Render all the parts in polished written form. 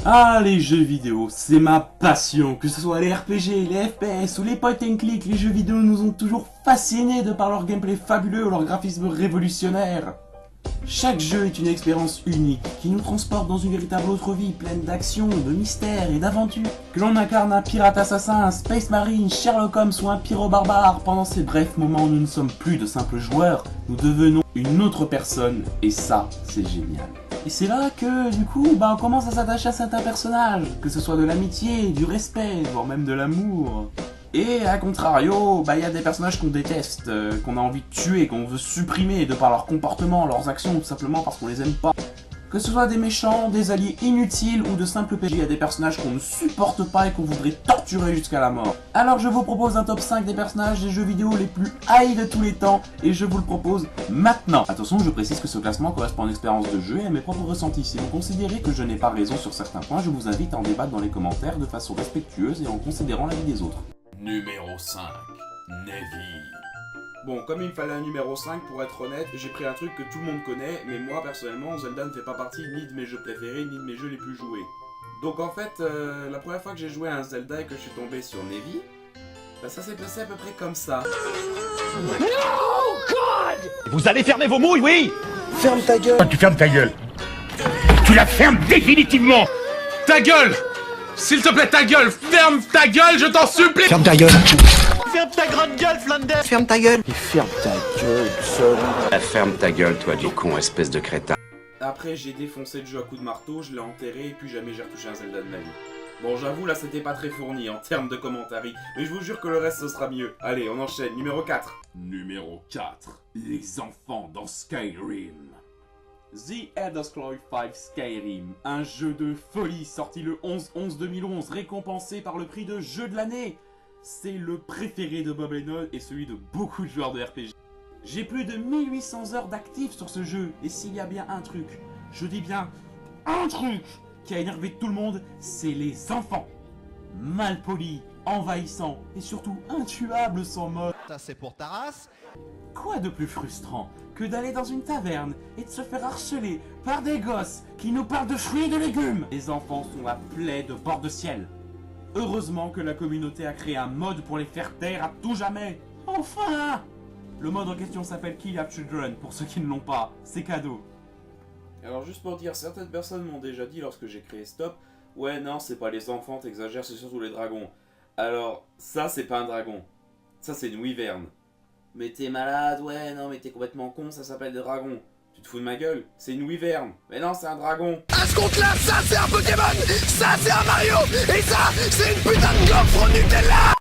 Ah, les jeux vidéo, c'est ma passion. Que ce soit les RPG, les FPS ou les point and click, les jeux vidéo nous ont toujours fascinés de par leur gameplay fabuleux ou leur graphisme révolutionnaire. Chaque jeu est une expérience unique qui nous transporte dans une véritable autre vie pleine d'action, de mystère et d'aventure. Que l'on incarne un pirate assassin, un space marine, Sherlock Holmes ou un pyro-barbare, pendant ces brefs moments où nous ne sommes plus de simples joueurs, nous devenons une autre personne et ça, c'est génial. Et c'est là que, du coup, on commence à s'attacher à certains personnages, que ce soit de l'amitié, du respect, voire même de l'amour. Et à contrario, y a des personnages qu'on déteste, qu'on a envie de tuer, qu'on veut supprimer de par leur comportement, leurs actions, tout simplement parce qu'on les aime pas. Que ce soit des méchants, des alliés inutiles ou de simples PJ, il y a des personnages qu'on ne supporte pas et qu'on voudrait torturer jusqu'à la mort. Alors je vous propose un top 5 des personnages des jeux vidéo les plus haïs de tous les temps et je vous le propose maintenant. Attention, je précise que ce classement correspond à une expérience de jeu et à mes propres ressentis. Si vous considérez que je n'ai pas raison sur certains points, je vous invite à en débattre dans les commentaires de façon respectueuse et en considérant l'avis des autres. Numéro 5, Navy. Bon, comme il me fallait un numéro 5, pour être honnête, j'ai pris un truc que tout le monde connaît, mais moi, personnellement, Zelda ne fait pas partie ni de mes jeux préférés, ni de mes jeux les plus joués. Donc en fait, la première fois que j'ai joué à un Zelda et que je suis tombé sur Navy, ça s'est passé à peu près comme ça. No, God! Vous allez fermer vos mouilles, oui? Ferme ta gueule. Tu fermes ta gueule. Tu la fermes définitivement. Ta gueule! S'il te plaît, ta gueule! Ferme ta gueule, je t'en supplie! Ferme ta gueule. Ferme ta grande gueule, Flanders. Ferme ta gueule. Et ferme ta gueule, seul. Ferme ta gueule, toi, du con, espèce de crétin. Après, j'ai défoncé le jeu à coups de marteau, je l'ai enterré et puis jamais j'ai retouché un Zelda de ma vie. Bon, j'avoue, là, c'était pas très fourni en termes de commentaires, mais je vous jure que le reste, ce sera mieux. Allez, on enchaîne. Numéro 4. Numéro 4, les enfants dans Skyrim. The Elder Scrolls V Skyrim, un jeu de folie sorti le 11/11/2011, récompensé par le prix de jeu de l'année. C'est le préféré de Bob Lennon et celui de beaucoup de joueurs de RPG. J'ai plus de 1800 heures d'actifs sur ce jeu, et s'il y a bien un truc, je dis bien un truc, qui a énervé tout le monde, c'est les enfants. Malpolis, envahissants et surtout intuables sans mode. Ça c'est pour ta race. Quoi de plus frustrant que d'aller dans une taverne et de se faire harceler par des gosses qui nous parlent de fruits et de légumes? Les enfants sont la plaie de bord de ciel. Heureusement que la communauté a créé un mode pour les faire taire à tout jamais. Enfin! Le mode en question s'appelle Kill Your Children, pour ceux qui ne l'ont pas, c'est cadeau. Alors juste pour dire, certaines personnes m'ont déjà dit lorsque j'ai créé Stop, ouais non c'est pas les enfants, t'exagères, c'est surtout les dragons. Alors ça c'est pas un dragon, ça c'est une wyvern. Mais t'es malade, ouais non mais t'es complètement con, ça s'appelle des dragons. Tu te fous de ma gueule, c'est une wyvern. Mais non c'est un dragon. À ce compte-là, ça c'est un Pokémon, ça c'est un Mario, et ça c'est une putain de gaufre au Nutella.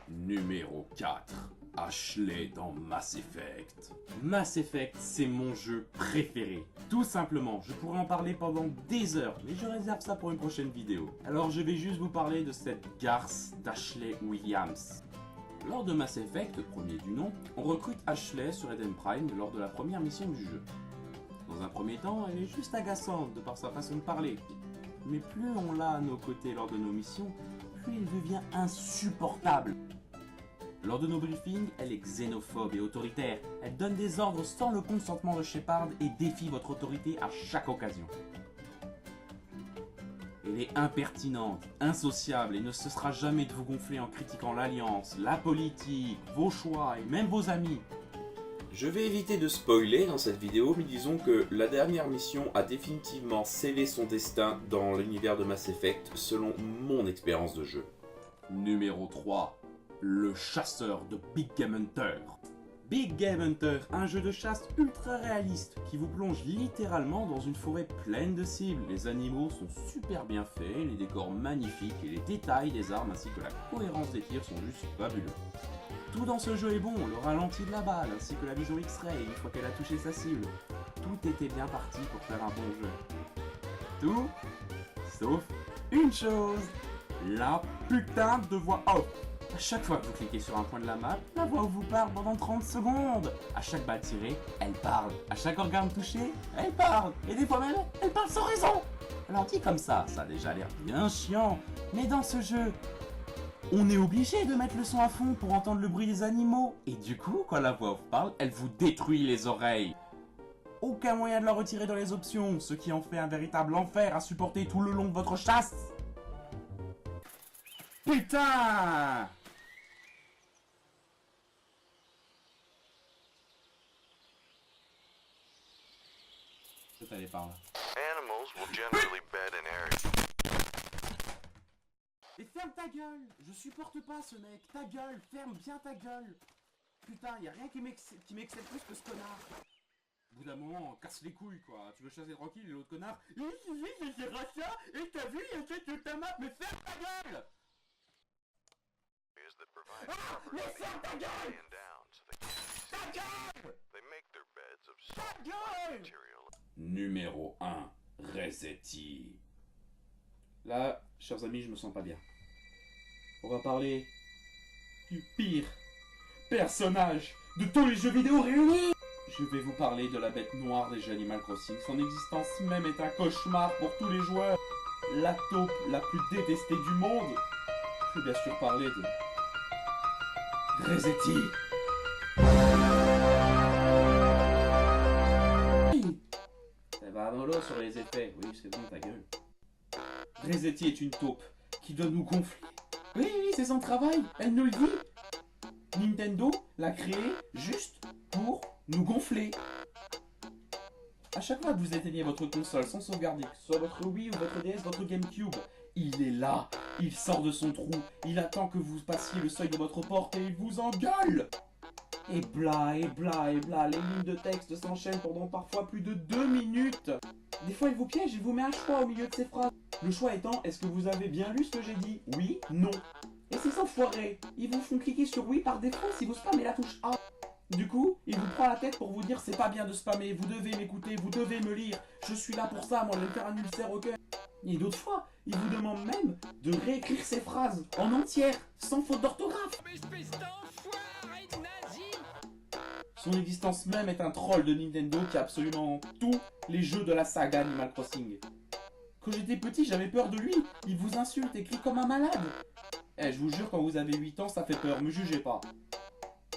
Numéro 4, Ashley dans Mass Effect. Mass Effect, c'est mon jeu préféré. Tout simplement, je pourrais en parler pendant des heures, mais je réserve ça pour une prochaine vidéo. Alors je vais juste vous parler de cette garce d'Ashley Williams. Lors de Mass Effect, premier du nom, on recrute Ashley sur Eden Prime lors de la première mission du jeu. Dans un premier temps, elle est juste agaçante de par sa façon de parler. Mais plus on l'a à nos côtés lors de nos missions, plus elle devient insupportable. Lors de nos briefings, elle est xénophobe et autoritaire. Elle donne des ordres sans le consentement de Shepard et défie votre autorité à chaque occasion. Elle est impertinente, insociable et ne cessera jamais de vous gonfler en critiquant l'Alliance, la politique, vos choix et même vos amis. Je vais éviter de spoiler dans cette vidéo, mais disons que la dernière mission a définitivement scellé son destin dans l'univers de Mass Effect selon mon expérience de jeu. Numéro 3, le chasseur de Big Game Hunter. Big Game Hunter, un jeu de chasse ultra réaliste qui vous plonge littéralement dans une forêt pleine de cibles. Les animaux sont super bien faits, les décors magnifiques et les détails des armes ainsi que la cohérence des tirs sont juste fabuleux. Tout dans ce jeu est bon, le ralenti de la balle ainsi que la vision X-Ray une fois qu'elle a touché sa cible. Tout était bien parti pour faire un bon jeu. Tout, sauf une chose, la putain de voix off. À chaque fois que vous cliquez sur un point de la map, la voix vous parle pendant 30 secondes. À chaque balle tirée, elle parle. À chaque organe touché, elle parle. Et des fois même, elle parle sans raison. Alors dit comme ça a déjà l'air bien chiant. Mais dans ce jeu, on est obligé de mettre le son à fond pour entendre le bruit des animaux. Et du coup, quand la voix off parle, elle vous détruit les oreilles. aucun moyen de la retirer dans les options, ce qui en fait un véritable enfer à supporter tout le long de votre chasse. Putain! Peut-être aller par là. Animals will generally bed in areas. Et ferme ta gueule! Je supporte pas ce mec! Ta gueule! Ferme bien ta gueule! Putain, y'a rien qui m'excite plus que ce connard! Au bout d'un moment, casse les couilles quoi! Tu veux chasser tranquille et l'autre connard? Oui, c'est rachat! Et t'as vu, il y a toute ta map! Mais ferme ta gueule! That provide Ah! cover Mais to the ferme ta gueule! laying down so they can't be Ta seen. gueule! They make their beds of Ta soft gueule! material. Numéro 1, Resetti. Là, chers amis, je me sens pas bien. On va parler du pire personnage de tous les jeux vidéo réunis. Je vais vous parler de la bête noire des jeux Animal Crossing. Son existence même est un cauchemar pour tous les joueurs. La taupe la plus détestée du monde. Je vais bien sûr parler de Resetti. Ça va mollo sur les effets. Oui, c'est bon, ta gueule. Resetti est une taupe qui doit nous gonfler. Oui, c'est son travail. Elle nous le dit. Nintendo l'a créé juste pour nous gonfler. À chaque fois que vous éteignez votre console sans sauvegarder, que ce soit votre Wii ou votre DS, votre GameCube, il est là. Il sort de son trou. Il attend que vous passiez le seuil de votre porte et il vous engueule. Et bla, et bla, et bla, les lignes de texte s'enchaînent pendant parfois plus de 2 minutes. Des fois, il vous piège et vous met un choix au milieu de ces phrases. Le choix étant, est-ce que vous avez bien lu ce que j'ai dit? Oui, non. Et ces enfoirés, ils vous font cliquer sur oui par défaut si vous spammez la touche A. Du coup, il vous prend la tête pour vous dire c'est pas bien de spammer, vous devez m'écouter, vous devez me lire. Je suis là pour ça, moi je vais me faire un ulcère au cœur. Et d'autres fois, il vous demande même de réécrire ces phrases en entière, sans faute d'orthographe. Son existence même est un troll de Nintendo qui a absolument tous les jeux de la saga Animal Crossing. Quand j'étais petit, j'avais peur de lui. Il vous insulte et crie comme un malade. Eh, je vous jure, quand vous avez 8 ans, ça fait peur, me jugez pas.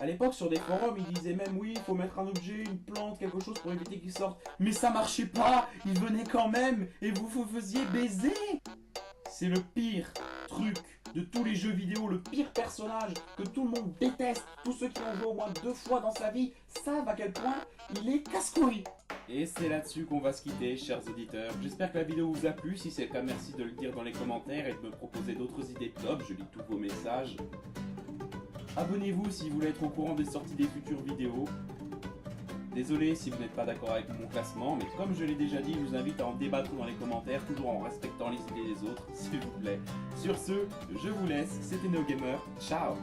À l'époque, sur des forums, ils disaient même oui, il faut mettre un objet, une plante, quelque chose pour éviter qu'il sorte. Mais ça marchait pas, il venait quand même, et vous faisiez baiser. C'est le pire truc de tous les jeux vidéo, le pire personnage que tout le monde déteste. Tous ceux qui ont joué au moins 2 fois dans sa vie savent à quel point il est casse-couille. Et c'est là-dessus qu'on va se quitter, chers auditeurs. J'espère que la vidéo vous a plu. Si c'est le cas, merci de le dire dans les commentaires et de me proposer d'autres idées top. Je lis tous vos messages. Abonnez-vous si vous voulez être au courant des sorties des futures vidéos. Désolé si vous n'êtes pas d'accord avec mon classement, mais comme je l'ai déjà dit, je vous invite à en débattre dans les commentaires, toujours en respectant les idées des autres, s'il vous plaît. Sur ce, je vous laisse. C'était NeoGamer. Ciao.